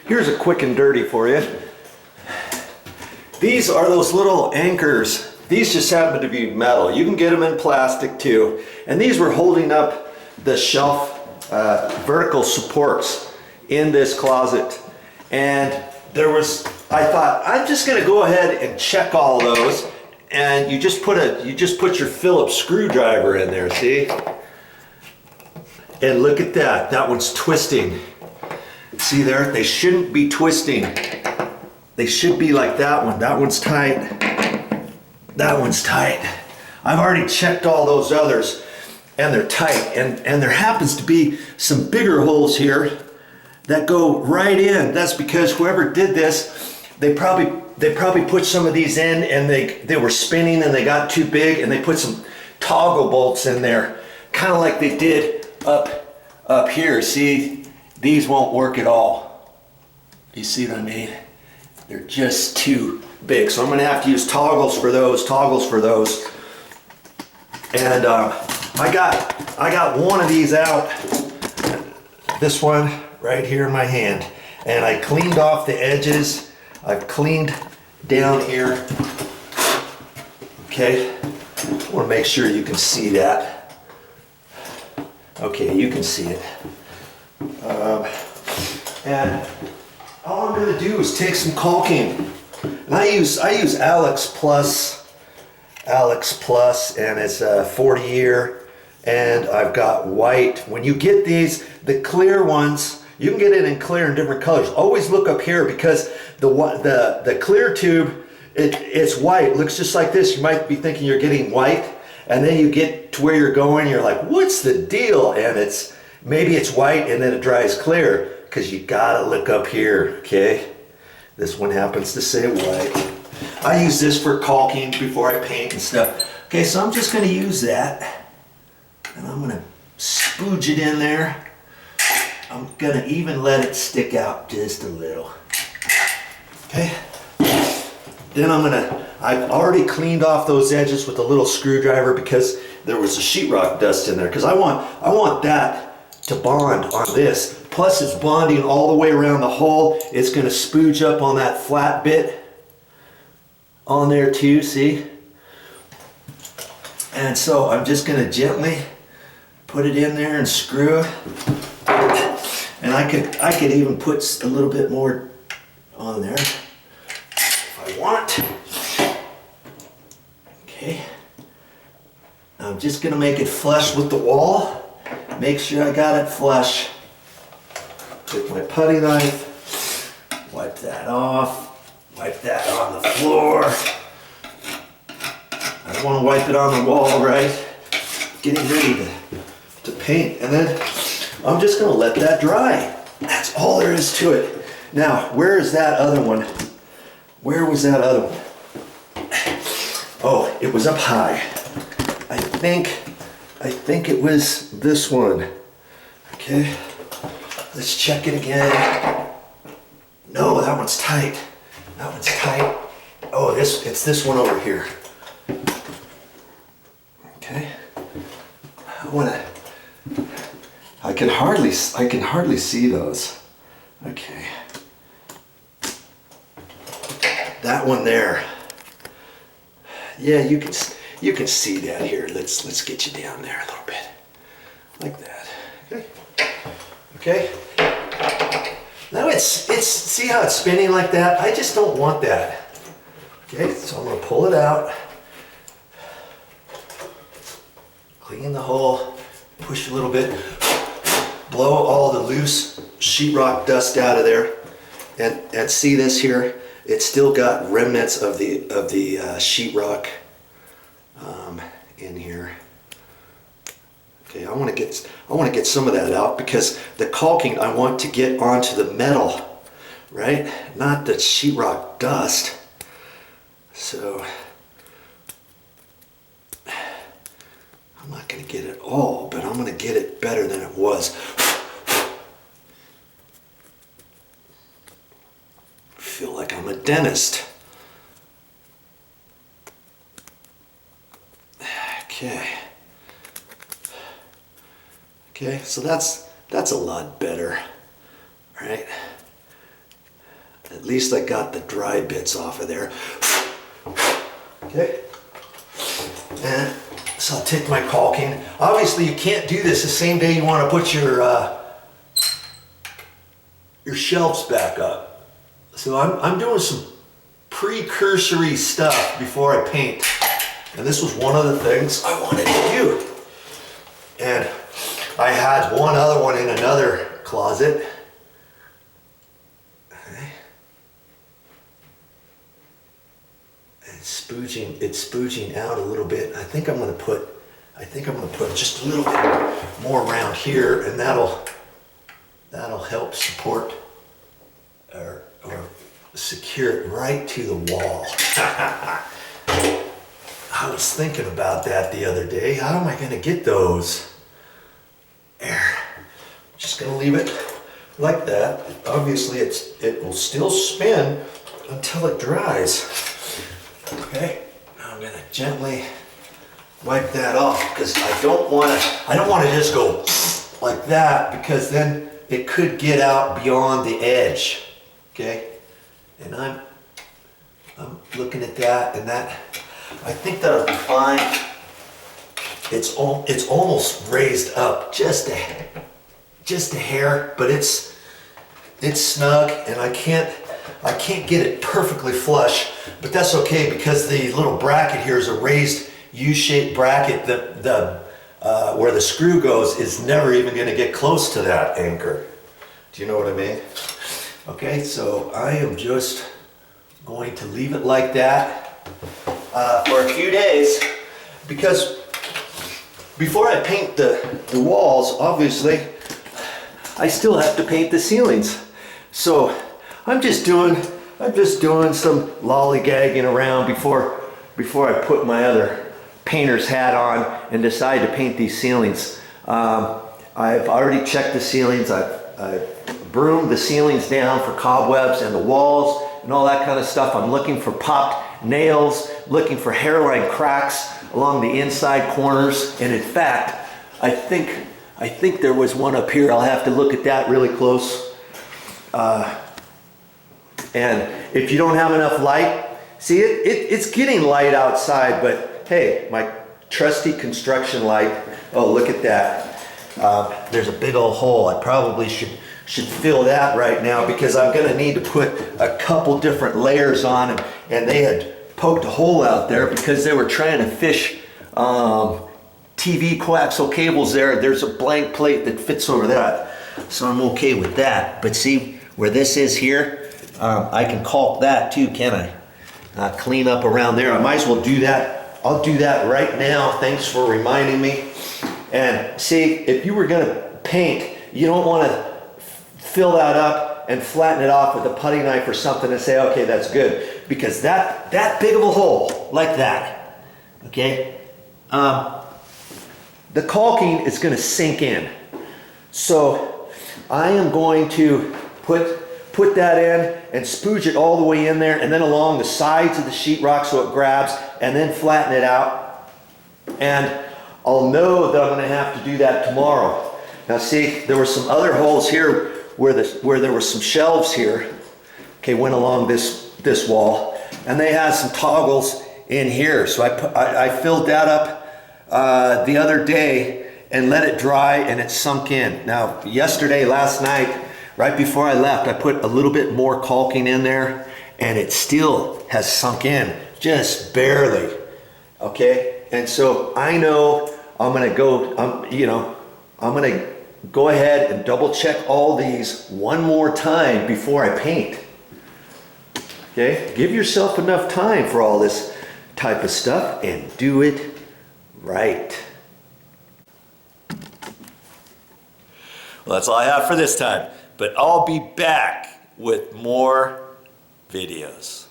Here's a quick and dirty for you. These are those little anchors. These just happen to be metal. You can get them in plastic too. And these were holding up the shelf vertical supports in this closet. And I thought, I'm just gonna go ahead and check all those. And you just put your Phillips screwdriver in there, see? And look at that, that one's twisting. See there, they shouldn't be twisting. They should be like that one. That one's tight. That one's tight. I've already checked all those others and they're tight. And there happens to be some bigger holes here that go right in. That's because whoever did this, they probably put some of these in and they were spinning and they got too big and they put some toggle bolts in there, kind of like they did up here. See, these won't work at all. You see what I mean? They're just too big. So I'm gonna have to use toggles for those. And I got one of these out, this one right here in my hand. And I cleaned off the edges. I've cleaned down here. Okay, I wanna make sure you can see that. Okay, you can see it. And all I'm gonna do is take some caulking. And I use Alex Plus, and it's a 40 year, and I've got white. When you get these, the clear ones, you can get it in clear in different colors. Always look up here because the clear tube, it's white, looks just like this. You might be thinking you're getting white, and then you get to where you're going, you're like, what's the deal? And maybe it's white and then it dries clear, because you gotta look up here, okay? This one happens to say white. I use this for caulking before I paint and stuff. Okay, so I'm just gonna use that, and I'm gonna spooge it in there. I'm gonna even let it stick out just a little. Okay? Then I've already cleaned off those edges with a little screwdriver because there was a sheetrock dust in there, because I want that to bond on this. Plus it's bonding all the way around the hole. It's gonna spooge up on that flat bit on there too, see? And so I'm just gonna gently put it in there and screw it. And I could even put a little bit more on there if I want. Okay. I'm just gonna make it flush with the wall. Make sure I got it flush. Take my putty knife, wipe that off, wipe that on the floor. I don't want to wipe it on the wall, right? Getting ready to paint, and then I'm just gonna let that dry. That's all there is to it. Now, where is that other one? Where was that other one? Oh, it was up high. I think it was this one. Okay, let's check it again. No, that one's tight. That one's tight. Oh, it's this one over here. Okay. I can hardly see those. Okay. That one there. Yeah, you can see that here. Let's get you down there a little bit. Like that. Okay. Okay. Now see how it's spinning like that? I just don't want that. Okay, so I'm gonna pull it out. Clean the hole, push a little bit, blow all the loose sheetrock dust out of there. And see this here? It's still got remnants of the sheetrock in here. Okay, I want to get some of that out because the caulking I want to get onto the metal, right? Not the sheetrock dust. So I'm not going to get it all, but I'm going to get it better than it was. I feel like I'm a dentist. Okay. Okay, so that's a lot better, right? least I got the dry bits off of there. Okay. And so I'll take my caulking. Obviously you can't do this the same day you want to put your shelves back up. So I'm doing some precursory stuff before I paint. And this was one of the things I wanted to do. And I had one other one in another closet. Okay. It's spooging out a little bit. I think I'm gonna put just a little bit more around here, and that'll help support or secure it right to the wall. I was thinking about that the other day. How am I going to get those? There. Just going to leave it like that. Obviously, it will still spin until it dries. Okay. Now I'm going to gently wipe that off because I don't want to just go like that, because then it could get out beyond the edge. Okay. And I'm looking at that, and that, I think that'll be fine. It's almost raised up just a hair, but it's snug, and I can't get it perfectly flush, but that's okay because the little bracket here is a raised U-shaped bracket. Where the screw goes is never even going to get close to that anchor. Do you know what I mean? Okay, so I am just going to leave it like that for a few days, because before I paint the walls, obviously, I still have to paint the ceilings. So I'm just doing some lollygagging around before I put my other painter's hat on and decide to paint these ceilings. I've already checked the ceilings. I've broomed the ceilings down for cobwebs and the walls and all that kind of stuff. I'm looking for popped nails, looking for hairline cracks along the inside corners. And in fact, I think there was one up here. I'll have to look at that really close. And if you don't have enough light, see it's getting light outside, but hey, my trusty construction light, oh, look at that. There's a big old hole. I probably should fill that right now, because I'm gonna need to put a couple different layers on, and they had poked a hole out there because they were trying to fish TV coaxial cables there. There's a blank plate that fits over that, so I'm okay with that. But see where this is here, I can caulk that too, can I? Clean up around there. I might as well do that. I'll do that right now. Thanks for reminding me. And see, if you were gonna paint, you don't wanna fill that up and flatten it off with a putty knife or something and say, okay, that's good, because that big of a hole like that, okay, the caulking is going to sink in. So I am going to put that in and spooge it all the way in there, and then along the sides of the sheetrock so it grabs, and then flatten it out. And I'll know that I'm going to have to do that tomorrow. Now see, there were some other holes here where there were some shelves here, okay, went along this wall, and they had some toggles in here. So I filled that up the other day and let it dry, and it sunk in. Now last night, right before I left, I put a little bit more caulking in there, and it still has sunk in, just barely, okay? And so I know I'm gonna go ahead and double check all these one more time before I paint. Okay, give yourself enough time for all this type of stuff and do it right. Well, that's all I have for this time, but I'll be back with more videos.